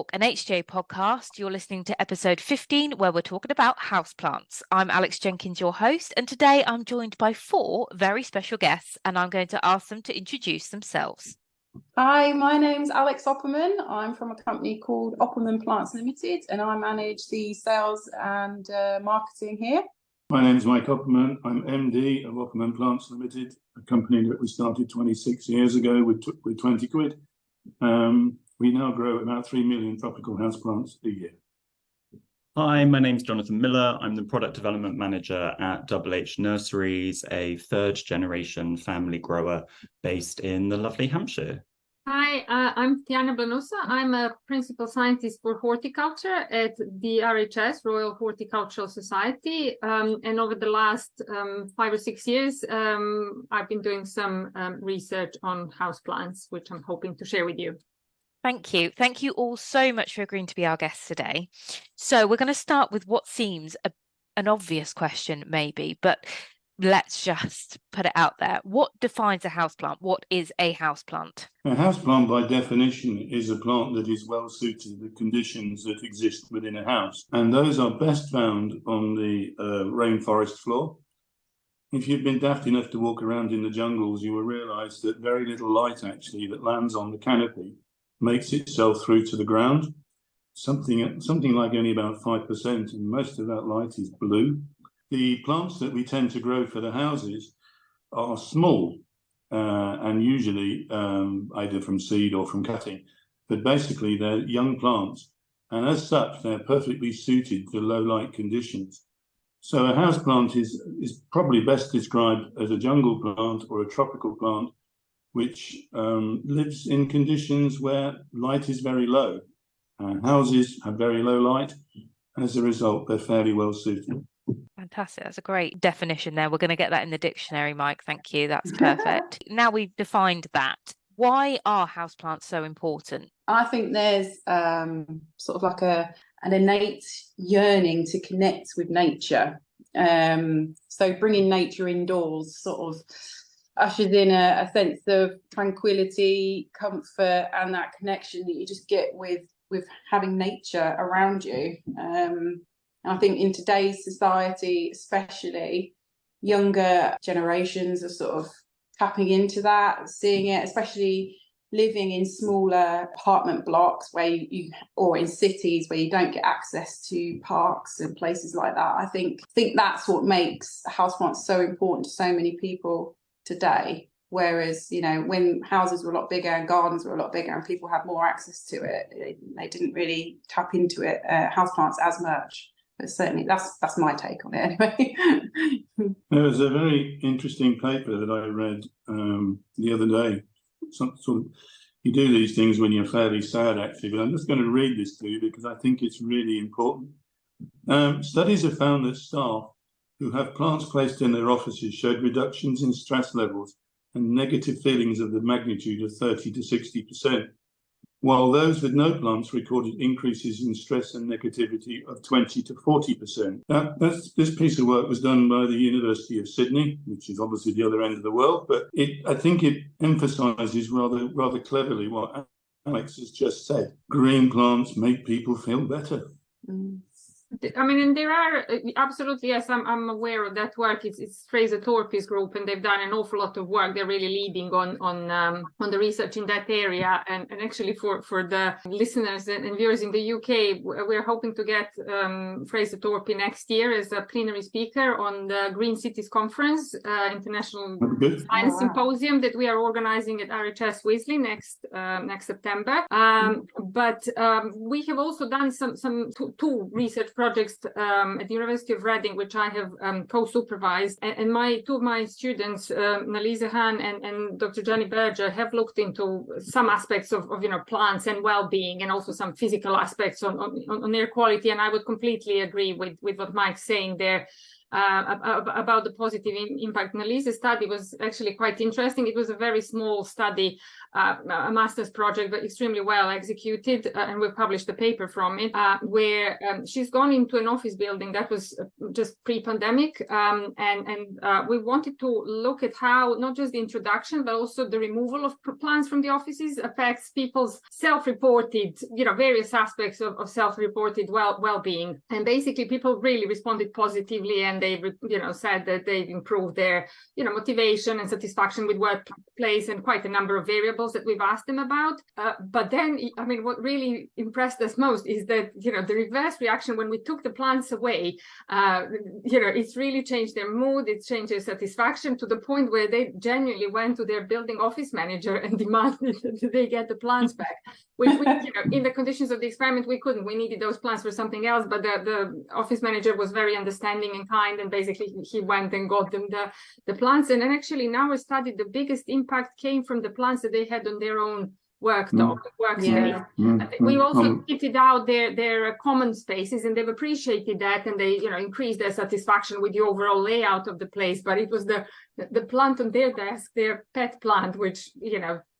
Hort-Talk, an HJ podcast. You're listening to episode 15, where we're talking about houseplants. I'm Alex Jenkins, your host, and today I'm joined by 4 very special guests, and I'm going to ask them to introduce themselves. Hi, my name's Alex Opperman. I'm from a company called Opperman Plants Limited, and I manage the sales and marketing here. My name's Mike Opperman. I'm MD of Opperman Plants Limited, a company that we started 26 years ago with 20 quid. We now grow about 3 million tropical houseplants a year. Hi, my name's Jonathan Miller. I'm the Product Development Manager at HH Nurseries, a third-generation family grower based in the lovely Hampshire. Hi, I'm Tijana Blanusa. I'm a Principal Scientist for Horticulture at the RHS, Royal Horticultural Society. And over the last 5 or 6 years, I've been doing some research on houseplants, which I'm hoping to share with you. Thank you. Thank you all so much for agreeing to be our guests today. So we're going to start with what seems an obvious question, maybe, but let's just put it out there. What defines a houseplant? What is a houseplant? A houseplant, by definition, is a plant that is well suited to the conditions that exist within a house. And those are best found on the rainforest floor. If you've been daft enough to walk around in the jungles, you will realise that very little light, actually, that lands on the canopy makes itself through to the ground. Something like only about 5%, and most of that light is blue. The plants that we tend to grow for the houses are small and usually either from seed or from cutting, but basically they're young plants, and as such they're perfectly suited to low light conditions. So a houseplant is probably best described as a jungle plant or a tropical plant which lives in conditions where light is very low. Houses have very low light, and as a result they're fairly well suited. Fantastic. That's a great definition there. We're going to get that in the dictionary, Mike. Thank you. That's perfect. Now we've defined that, why are houseplants so important? I think there's sort of like an innate yearning to connect with nature. So bringing nature indoors sort of ushers in a sense of tranquility, comfort, and that connection that you just get with having nature around you. And I think in today's society, especially, younger generations are sort of tapping into that, seeing it, especially living in smaller apartment blocks or in cities where you don't get access to parks and places like that. I think that's what makes houseplants so important to so many people today. Whereas, when houses were a lot bigger and gardens were a lot bigger and people had more access to it, they didn't really tap into it, houseplants as much. But certainly that's my take on it anyway. There was a very interesting paper that I read the other day. You do these things when you're fairly sad, actually, but I'm just going to read this to you because I think it's really important. Studies have found that staff who have plants placed in their offices showed reductions in stress levels and negative feelings of the magnitude of 30 to 60%, while those with no plants recorded increases in stress and negativity of 20 to 40%. This piece of work was done by the University of Sydney, which is obviously the other end of the world, but I think it emphasises rather cleverly what Alex has just said. Green plants make people feel better. I mean, and there are absolutely, yes, I'm aware of that work. It's Fraser Thorpe's group, and they've done an awful lot of work. They're really leading on the research in that area. And actually, for the listeners and viewers in the UK, we're hoping to get Fraser Thorpe next year as a plenary speaker on the Green Cities Conference, International Science Symposium that we are organizing at RHS Weasley next September. But we have also done two research projects at the University of Reading, which I have co-supervised, and two of my students, Nalisa Han and Dr. Jenny Berger, have looked into some aspects of plants and well-being, and also some physical aspects on air quality. And I would completely agree with what Mike's saying there. about the positive impact. Annalise's study was actually quite interesting. It was a very small study, a master's project, but extremely well executed, and we published a paper from it, where she's gone into an office building that was just pre-pandemic, and we wanted to look at how not just the introduction, but also the removal of plants from the offices affects people's self-reported, various aspects of self-reported well-being. And basically, people really responded positively, and they, said that they've improved their, motivation and satisfaction with workplace, and quite a number of variables that we've asked them about. But then, what really impressed us most is that, the reverse reaction when we took the plants away, it's really changed their mood, it's changed their satisfaction, to the point where they genuinely went to their building office manager and demanded that they get the plants back, which we, in the conditions of the experiment, we couldn't. We needed those plants for something else, but the office manager was very understanding and kind, and basically he went and got them the plants. And then actually in our study, the biggest impact came from the plants that they had on their own workspace. We also kitted out their common spaces, and they've appreciated that, and they increased their satisfaction with the overall layout of the place. But it was the plant on their desk, their pet plant, which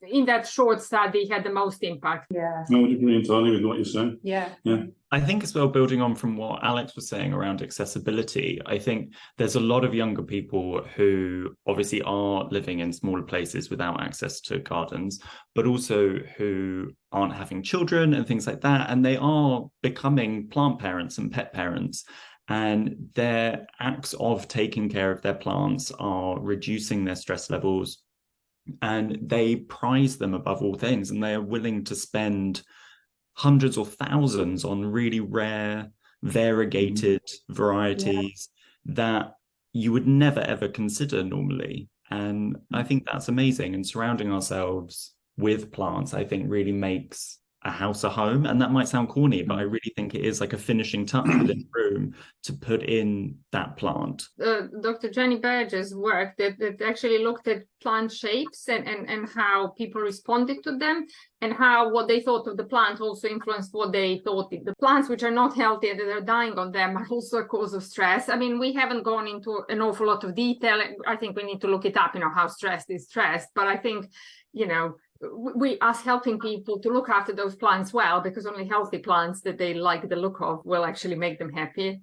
in that short study had the most impact. I would agree entirely with what you're saying. Yeah. I think as well, building on from what Alex was saying around accessibility, I think there's a lot of younger people who obviously are living in smaller places without access to gardens, but also who aren't having children and things like that. And they are becoming plant parents and pet parents. And their acts of taking care of their plants are reducing their stress levels, and they prize them above all things, and they are willing to spend hundreds or thousands on really rare, variegated varieties that you would never ever consider normally. And I think that's amazing. And surrounding ourselves with plants, I think, really makes a house a home. And that might sound corny, but I really think it is like a finishing touch within the room to put in that plant. Dr. Jenny Berger's work that actually looked at plant shapes and how people responded to them, and how what they thought of the plant also influenced what they thought. The plants which are not healthy, that are dying on them, are also a cause of stress. We haven't gone into an awful lot of detail. I think we need to look it up, how stressed is stressed. But I think, we us helping people to look after those plants well, because only healthy plants that they like the look of will actually make them happy.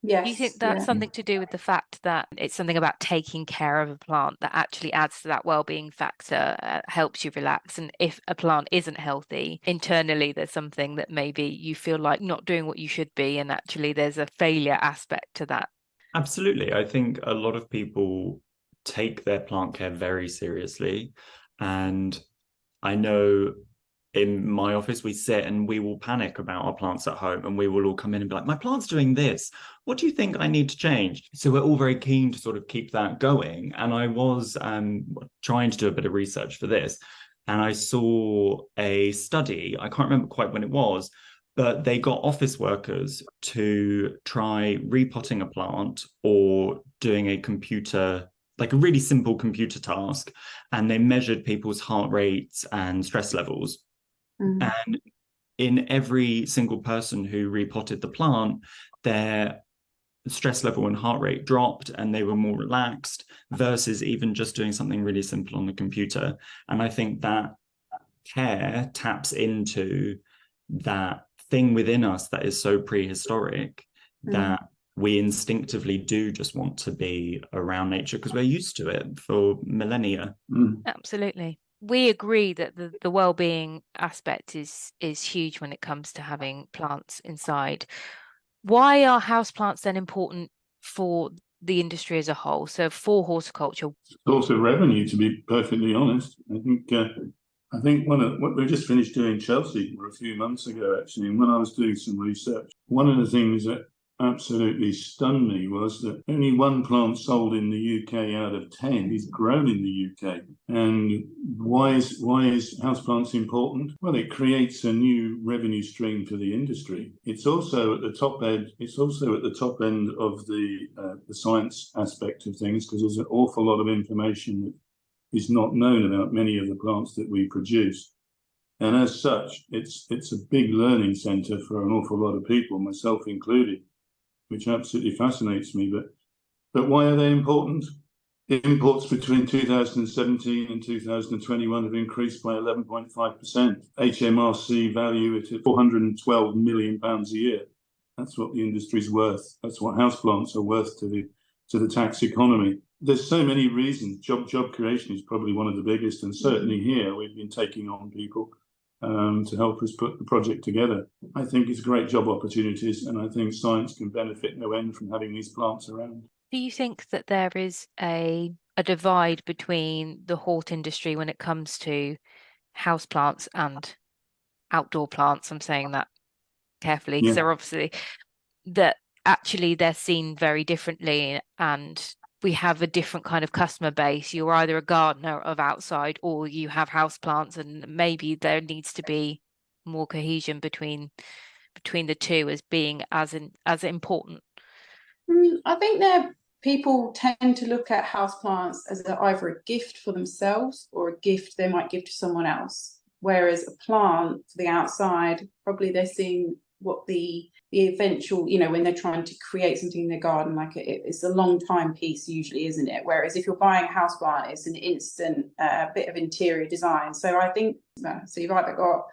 Yes. Do you think that's something to do with the fact that it's something about taking care of a plant that actually adds to that well-being factor, helps you relax? And if a plant isn't healthy, internally there's something that maybe you feel like not doing what you should be, and actually there's a failure aspect to that. Absolutely. I think a lot of people take their plant care very seriously, and I know in my office, we sit and we will panic about our plants at home, and we will all come in and be like, my plant's doing this. What do you think I need to change? So we're all very keen to sort of keep that going. And I was trying to do a bit of research for this, and I saw a study, I can't remember quite when it was, but they got office workers to try repotting a plant or doing a really simple computer task, and they measured people's heart rates and stress levels. And in every single person who repotted the plant, their stress level and heart rate dropped, and they were more relaxed, versus even just doing something really simple on the computer. And I think that care taps into that thing within us that is so prehistoric that we instinctively do just want to be around nature because we're used to it for millennia. Absolutely. We agree that the well-being aspect is huge when it comes to having plants inside. Why are houseplants then important for the industry as a whole? So for horticulture, source of revenue, to be perfectly honest. I think what we just finished doing Chelsea a few months ago, actually, and when I was doing some research, one of the things that absolutely stunned me was that only one plant sold in the UK out of 10 is grown in the UK. And why is houseplants important? Well, it creates a new revenue stream for the industry. It's also at the top end. It's also at the top end of the science aspect of things, because there's an awful lot of information that is not known about many of the plants that we produce. And as such, it's a big learning centre for an awful lot of people, myself included, which absolutely fascinates me. But But why are they important? Imports between 2017 and 2021 have increased by 11.5%. HMRC value it at £412 million a year. That's what the industry's worth. That's what houseplants are worth to the tax economy. There's so many reasons. Job creation is probably one of the biggest, and certainly here we've been taking on people to help us put the project together. I think it's great job opportunities, and I think science can benefit no end from having these plants around. Do you think that there is a divide between the hort industry when it comes to houseplants and outdoor plants? I'm saying that carefully because they're obviously that actually they're seen very differently, and we have a different kind of customer base. You're either a gardener of outside or you have houseplants, and maybe there needs to be more cohesion between the two as being as important. I think that people tend to look at houseplants as either a gift for themselves or a gift they might give to someone else. Whereas a plant for the outside, probably they're seeing what the eventual, when they're trying to create something in their garden, like it's a long time piece usually, isn't it? Whereas if you're buying a houseplant, it's an instant bit of interior design. So I think, so you've either got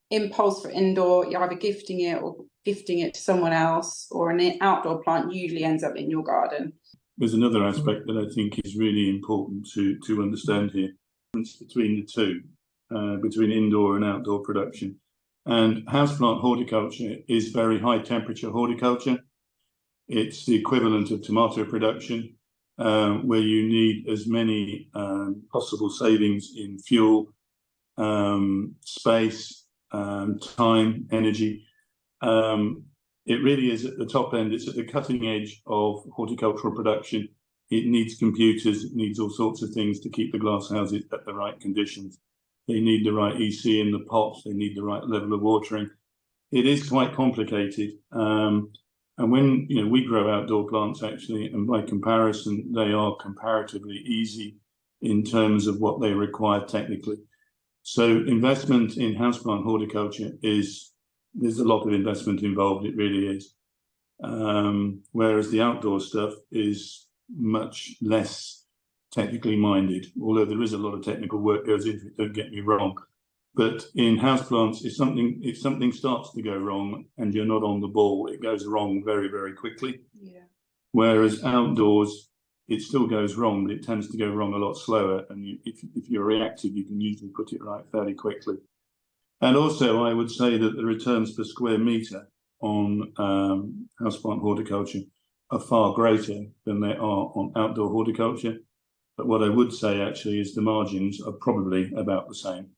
impulse for indoor, you're either gifting it or gifting it to someone else, or an outdoor plant usually ends up in your garden. There's another aspect that I think is really important to understand here, the difference between the two, between indoor and outdoor production. And houseplant horticulture is very high temperature horticulture. It's the equivalent of tomato production, where you need as many possible savings in fuel, space, time, energy. It really is at the top end. It's at the cutting edge of horticultural production. It needs computers, it needs all sorts of things to keep the glasshouses at the right conditions. They need the right EC in the pots, they need the right level of watering. It is quite complicated. And when we grow outdoor plants, actually, and by comparison, they are comparatively easy in terms of what they require technically. So investment in houseplant horticulture there's a lot of investment involved, it really is. Whereas the outdoor stuff is much less technically minded, although there is a lot of technical work goes into it, don't get me wrong. But in houseplants, if something starts to go wrong and you're not on the ball, it goes wrong very, very quickly. Yeah. Whereas outdoors, it still goes wrong, but it tends to go wrong a lot slower. And if you're reactive, you can usually put it right fairly quickly. And also, I would say that the returns per square metre on houseplant horticulture are far greater than they are on outdoor horticulture. But what I would say actually is the margins are probably about the same.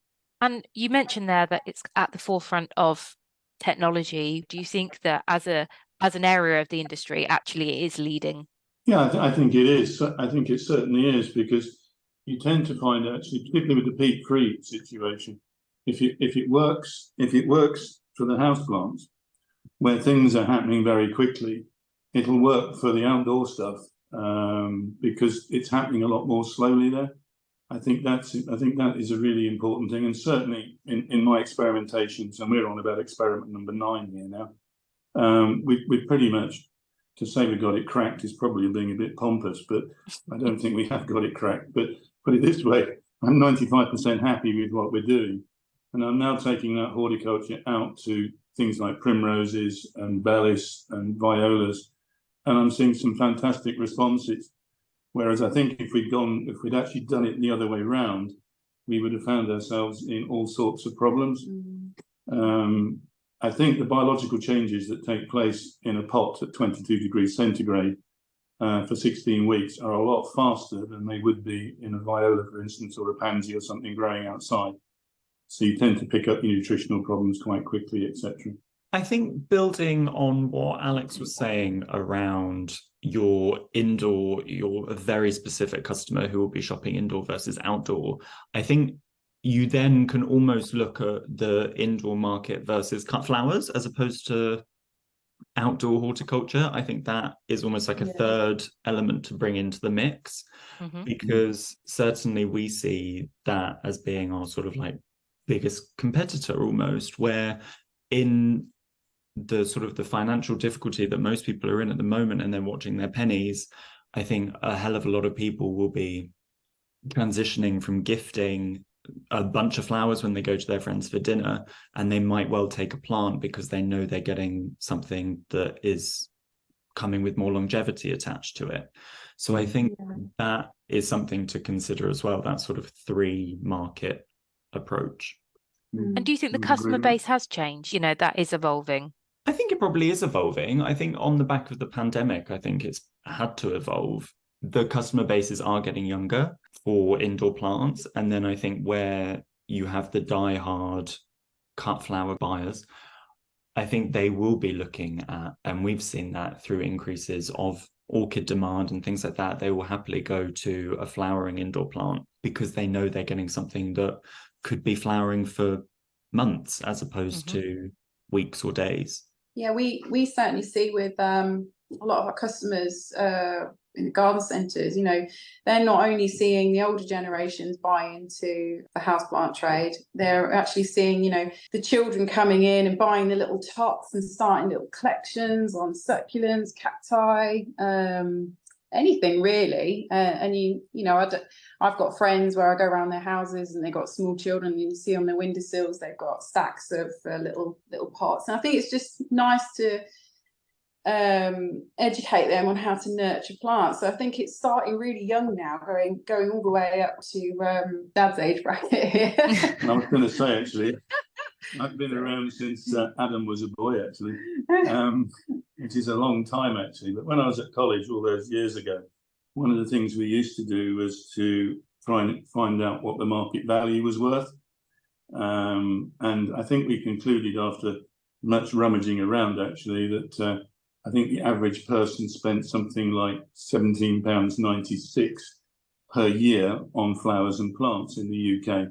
And you mentioned there that it's at the forefront of technology. Do you think that as an area of the industry, actually it is leading? Yeah, I think it is. I think it certainly is, because you tend to find, actually, particularly with the peat-free situation, if it works for the houseplants, where things are happening very quickly, it'll work for the outdoor stuff because it's happening a lot more slowly there. I think that is a really important thing, and certainly in my experimentations, and we're on about experiment number 9 here now. We pretty much, to say we got it cracked is probably being a bit pompous, but I don't think we have got it cracked. But put it this way, I'm 95% happy with what we're doing, and I'm now taking that horticulture out to things like primroses and bellis and violas, and I'm seeing some fantastic responses. Whereas I think if we'd actually done it the other way round, we would have found ourselves in all sorts of problems. I think the biological changes that take place in a pot at 22 degrees centigrade for 16 weeks are a lot faster than they would be in a viola, for instance, or a pansy or something growing outside. So you tend to pick up your nutritional problems quite quickly, etc. I think building on what Alex was saying around your very specific customer who will be shopping indoor versus outdoor, I think you then can almost look at the indoor market versus cut flowers as opposed to outdoor horticulture. I think that is almost like a third element to bring into the mix, because certainly we see that as being our sort of like biggest competitor almost, where in the sort of the financial difficulty that most people are in at the moment and they're watching their pennies, I think a hell of a lot of people will be transitioning from gifting a bunch of flowers when they go to their friends for dinner, and they might well take a plant because they know they're getting something that is coming with more longevity attached to it. So I think that is something to consider as well, that sort of 3 market approach. And do you think the customer base has changed? You know, that is evolving? I think it probably is evolving. I think on the back of the pandemic, I think it's had to evolve. The customer bases are getting younger for indoor plants. And then I think where you have the die-hard cut flower buyers, I think they will be looking at, and we've seen that through increases of orchid demand and things like that, they will happily go to a flowering indoor plant because they know they're getting something that could be flowering for months as opposed to weeks or days. Yeah, we certainly see with a lot of our customers in the garden centres, you know, they're not only seeing the older generations buy into the houseplant trade, they're actually seeing, you know, the children coming in and buying the little tops and starting little collections on succulents, cacti, anything really. And you know, I've got friends where I go around their houses and they've got small children, and you see on their windowsills they've got stacks of little pots. And I think it's just nice to educate them on how to nurture plants. So I think it's starting really young now, going all the way up to Dad's age bracket here. I was going to say, actually, I've been around since Adam was a boy, actually. It is a long time, actually. But when I was at college all those years ago, one of the things we used to do was to try and find out what the market value was worth. And I think we concluded after much rummaging around, actually, that I think the average person spent something like £17.96 per year on flowers and plants in the UK.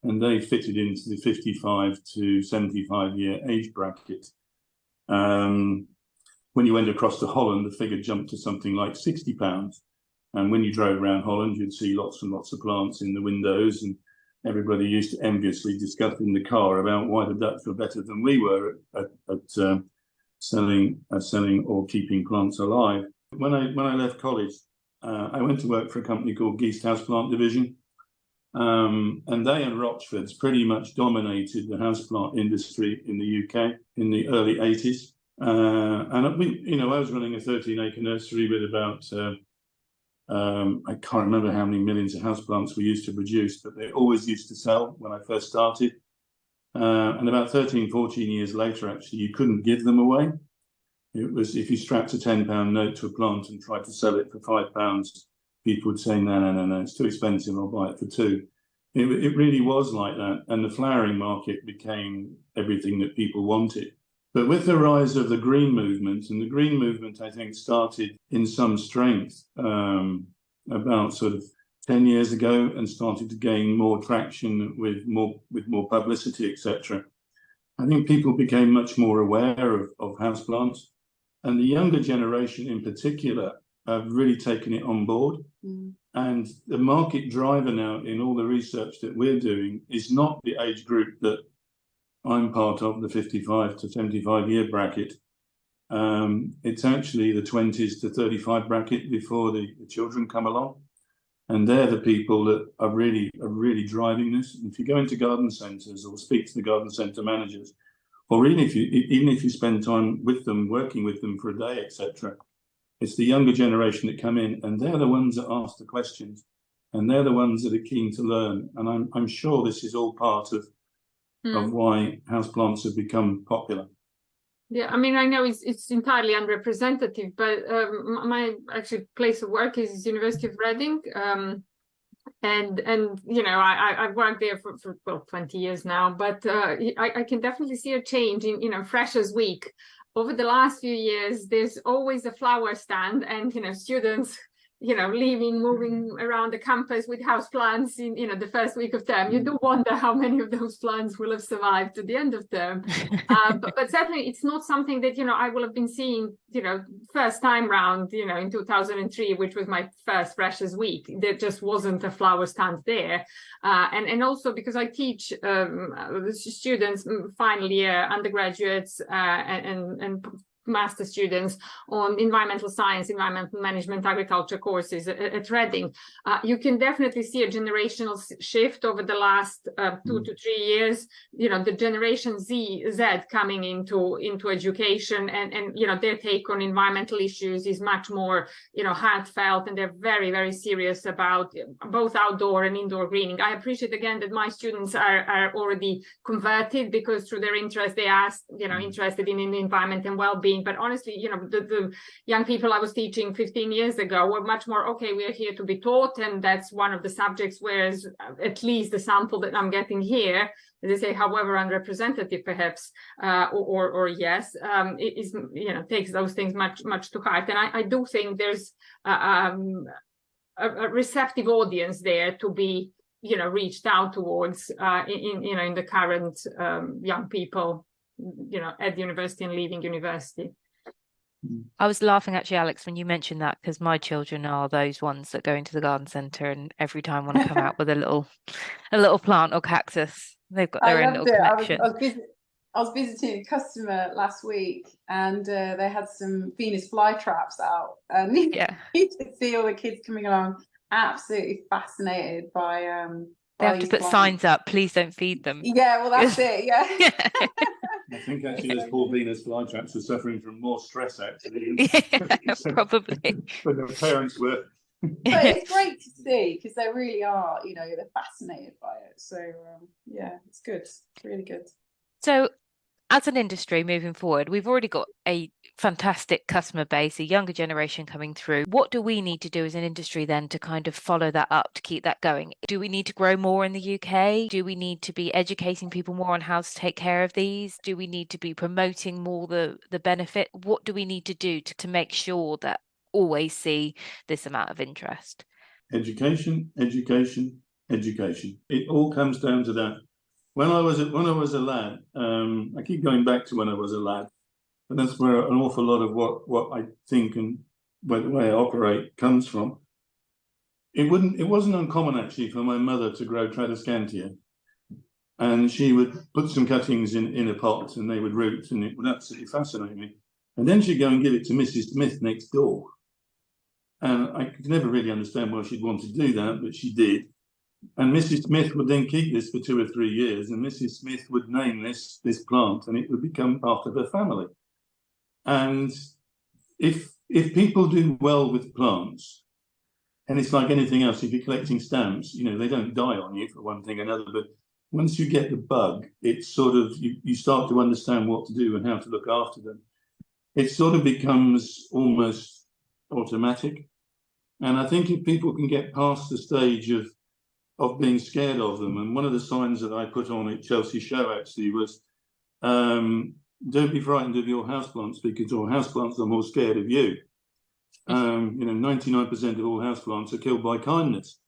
And they fitted into the 55 to 75 year age bracket. When you went across to Holland, the figure jumped to something like £60. And when you drove around Holland, you'd see lots and lots of plants in the windows, and everybody used to enviously discuss in the car about why the Dutch were better than we were at selling or keeping plants alive. When I left college, I went to work for a company called Geest Houseplant Division, and they and Rochfords pretty much dominated the houseplant industry in the UK in the early 80s. And I was running a 13-acre nursery with about I can't remember how many millions of houseplants we used to produce, but they always used to sell when I first started. And about 13, 14 years later, actually, you couldn't give them away. It was, if you strapped a £10 note to a plant and tried to sell it for £5, people would say, no, it's too expensive, I'll buy it for £2. It really was like that. And the flowering market became everything that people wanted. But with the rise of the green movement, and the green movement, I think, started in some strength about sort of 10 years ago and started to gain more traction with more publicity, etc. I think people became much more aware of houseplants, and the younger generation in particular have really taken it on board. And the market driver now in all the research that we're doing is not the age group that I'm part of, the 55 to 75 year bracket. It's actually the 20s to 35 bracket before the children come along. And they're the people that are really driving this. And if you go into garden centres or speak to the garden centre managers, or even if you spend time with them, working with them for a day, etc., it's the younger generation that come in, and they're the ones that ask the questions, and they're the ones that are keen to learn. And I'm sure this is all part of why houseplants have become popular. Yeah, I mean, I know it's entirely unrepresentative, but my actual place of work is University of Reading, and you know, I've worked there for 20 years now, but I can definitely see a change in, you know, Freshers Week. Over the last few years, there's always a flower stand, and, you know, students, you know, moving around the campus with house plants in, you know, the first week of term. You do wonder how many of those plants will have survived to the end of term. But certainly it's not something that, you know, I will have been seeing, you know, first time round, you know, in 2003, which was my first Freshers Week. There just wasn't a flower stand there. And also because I teach students, final year undergraduates, and master students on environmental science, environmental management, agriculture courses at Reading. You can definitely see a generational shift over the last 2 to 3 years. The generation Z coming into education, and their take on environmental issues is much more heartfelt, and they're very, very serious about both outdoor and indoor greening. I appreciate again that my students are already converted, because through their interest they asked, interested in the environment and well-being. But honestly, the young people I was teaching 15 years ago were much more, okay, we are here to be taught, and that's one of the subjects, whereas at least the sample that I'm getting here, as I say, however unrepresentative perhaps, or yes, it is, takes those things much to heart. And I do think there's a receptive audience there to be reached out towards in the current young people at university and leaving university. I was laughing actually, Alex, when you mentioned that, because my children are those ones that go into the garden centre and every time want to come out with a little plant or cactus. They've got their own little connection. I was visiting a customer last week, and they had some Venus flytraps out, and you could see all the kids coming along, absolutely fascinated by. They have to put signs up. Please don't feed them. Yeah, well, that's it. Yeah. I think actually those poor Venus flytraps are suffering from more stress actually. Probably. But their parents were. But it's great to see, because they really are. They're fascinated by it. So it's good. It's really good. So, as an industry moving forward, we've already got a fantastic customer base, a younger generation coming through. What do we need to do as an industry then to kind of follow that up, to keep that going? Do we need to grow more in the UK? Do we need to be educating people more on how to take care of these? Do we need to be promoting more the benefit? What do we need to do to make sure that always see this amount of interest? Education, education, education. It all comes down to that. When I was a lad, I keep going back to when I was a lad, but that's where an awful lot of what I think and the way I operate comes from. It wasn't uncommon actually for my mother to grow Tradescantia, and she would put some cuttings in a pot and they would root, and it would absolutely fascinate me. And then she'd go and give it to Mrs. Smith next door, and I could never really understand why she'd want to do that, but she did. And Mrs. Smith would then keep this for 2 or 3 years, and Mrs. Smith would name this plant, and it would become part of her family. And if people do well with plants, and it's like anything else, if you're collecting stamps, they don't die on you for one thing or another, but once you get the bug, it's sort of, you start to understand what to do and how to look after them. It sort of becomes almost automatic. And I think if people can get past the stage of being scared of them, and one of the signs that I put on at Chelsea Show actually was, don't be frightened of your houseplants, because your houseplants are more scared of you. 99% of all houseplants are killed by kindness.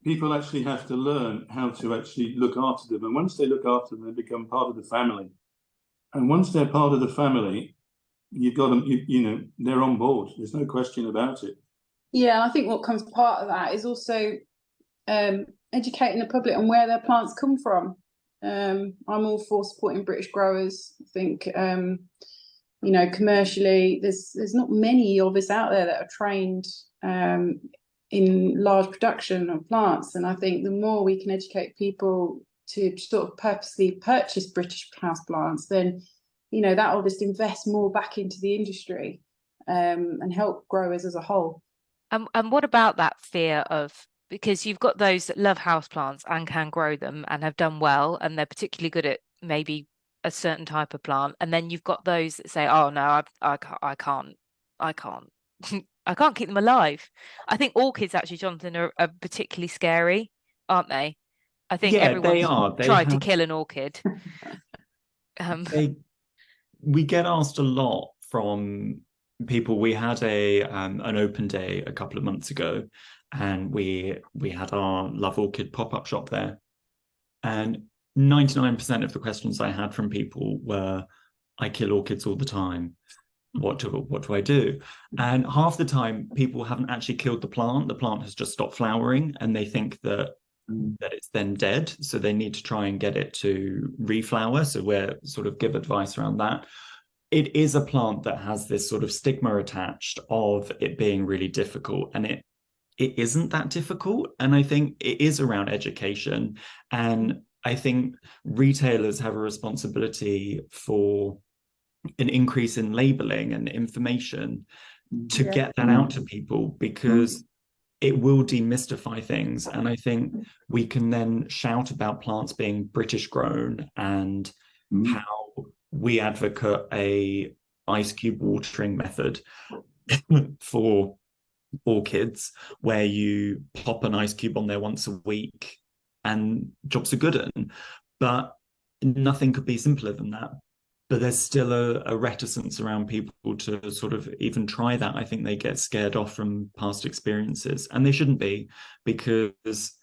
People actually have to learn how to actually look after them, and once they look after them, they become part of the family. And once they're part of the family, you've got them. They're on board. There's no question about it. Yeah, I think what comes part of that is also educating the public on where their plants come from. I'm all for supporting British growers. I think commercially there's not many of us out there that are trained in large production of plants, and I think the more we can educate people to sort of purposely purchase British house plants, then that will just invest more back into the industry and help growers as a whole. And what about that fear of, because you've got those that love houseplants and can grow them and have done well, and they're particularly good at maybe a certain type of plant, and then you've got those that say, oh no, I can't I can't keep them alive. I think orchids actually, Jonathan, are particularly scary, aren't they? I think everyone's tried to kill an orchid. We get asked a lot from people. We had an open day a couple of months ago, and we had our Love Orchid pop-up shop there, and 99% of the questions I had from people were, I kill orchids all the time. What do I do? And half the time people haven't actually killed the plant has just stopped flowering, and they think that it's then dead, so they need to try and get it to reflower. So we're sort of give advice around that. it is a plant that has this sort of stigma attached of it being really difficult, and it isn't that difficult. And I think it is around education, and I think retailers have a responsibility for an increase in labeling and information to get that out to people, because it will demystify things. And I think we can then shout about plants being British grown, and how we advocate a ice cube watering method for orchids, where you pop an ice cube on there once a week and jobs are good. But nothing could be simpler than that. But there's still a reticence around people to sort of even try that. I think they get scared off from past experiences, and they shouldn't be, because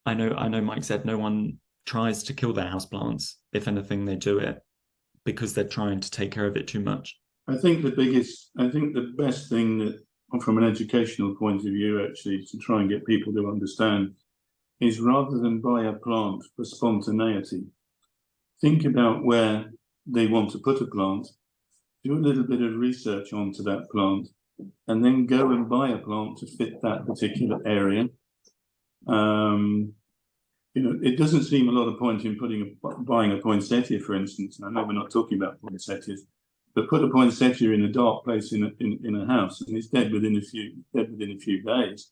I know Mike said no one tries to kill their houseplants. If anything, they do it because they're trying to take care of it too much. I think the best thing that, from an educational point of view, actually, to try and get people to understand, is rather than buy a plant for spontaneity, think about where they want to put a plant, do a little bit of research onto that plant, and then go and buy a plant to fit that particular area. It doesn't seem a lot of point in buying a poinsettia, for instance. I know we're not talking about poinsettias, but put a poinsettia in a dark place in a house, and it's dead within a few days.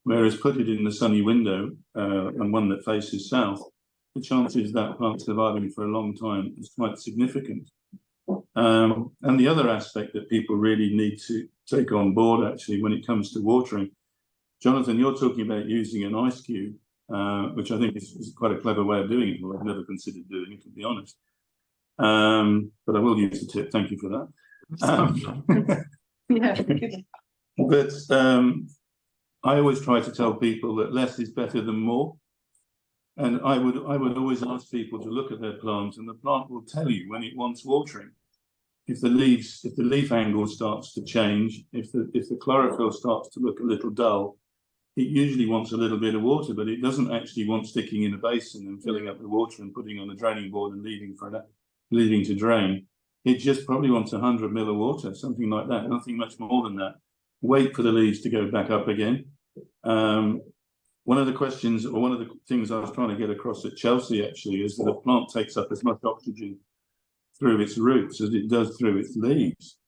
Whereas put it in the sunny window, and one that faces south, the chances that plant surviving for a long time is quite significant. And the other aspect that people really need to take on board, actually, when it comes to watering, Jonathan, you're talking about using an ice cube, which I think is quite a clever way of doing it. Well, I've never considered doing it, to be honest. But I will use the tip. Thank you for that. But I always try to tell people that less is better than more. And I would always ask people to look at their plant, and the plant will tell you when it wants watering. If the leaf angle starts to change, if the chlorophyll starts to look a little dull, it usually wants a little bit of water, but it doesn't actually want sticking in a basin and filling up the water and putting on a draining board and leaving to drain. It just probably wants 100 ml of water, something like that, nothing much more than that. Wait for the leaves to go back up again. One of the questions, or one of the things I was trying to get across at Chelsea, actually, is that a plant takes up as much oxygen through its roots as it does through its leaves.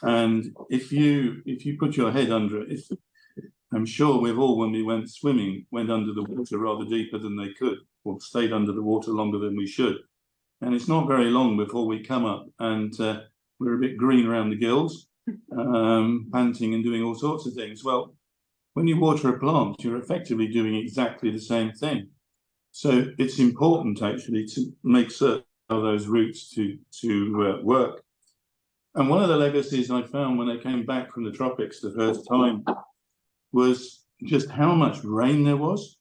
And if you put your head under it, I'm sure we've all, when we went swimming, went under the water rather deeper than they could, or stayed under the water longer than we should. And it's not very long before we come up and we're a bit green around the gills, panting and doing all sorts of things. Well, when you water a plant, you're effectively doing exactly the same thing. So it's important, actually, to make certain of those roots to work. And one of the legacies I found when I came back from the tropics the first time was just how much rain there was.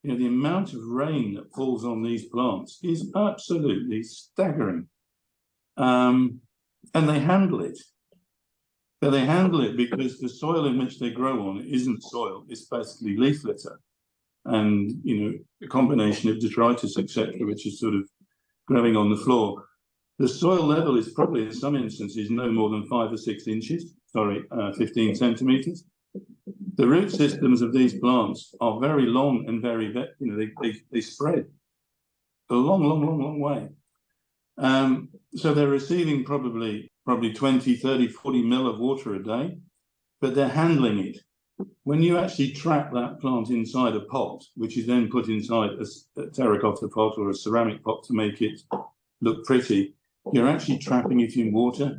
The amount of rain that falls on these plants is absolutely staggering. And they handle it. But they handle it because the soil in which they grow on isn't soil, it's basically leaf litter. And, a combination of detritus, etc., which is sort of growing on the floor. The soil level is probably, in some instances, no more than 5 or 6 inches, 15 centimeters. The root systems of these plants are very long and very, they spread a long way. So they're receiving probably 20, 30, 40 mil of water a day, but they're handling it. When you actually trap that plant inside a pot, which is then put inside a terracotta pot or a ceramic pot to make it look pretty, you're actually trapping it in water.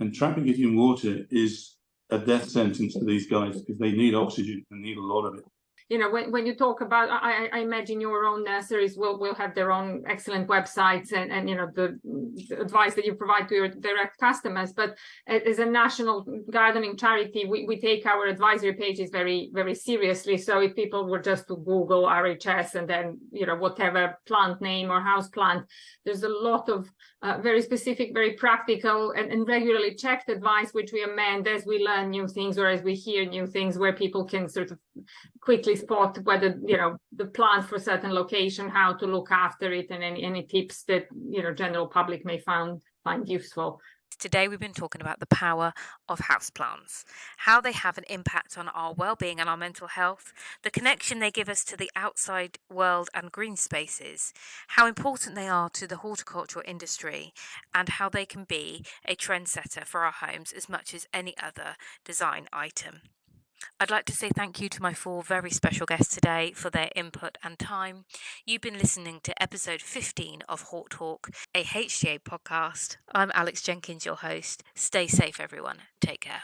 And trapping it in water is a death sentence to these guys because they need oxygen and need a lot of it. When you talk about, I imagine your own nurseries will have their own excellent websites and the advice that you provide to your direct customers. But as a national gardening charity, we take our advisory pages very, very seriously. So if people were just to Google RHS and then whatever plant name or house plant, there's a lot of very specific, very practical and regularly checked advice, which we amend as we learn new things or as we hear new things, where people can sort of quickly spot whether the plant for a certain location, how to look after it, and any tips that general public may find useful. Today we've been talking about the power of houseplants, how they have an impact on our well-being and our mental health, the connection they give us to the outside world and green spaces, how important they are to the horticultural industry, and how they can be a trendsetter for our homes as much as any other design item. I'd like to say thank you to my 4 very special guests today for their input and time. You've been listening to episode 15 of Hort-Talk, a HTA podcast. I'm Alex Jenkins, your host. Stay safe, everyone. Take care.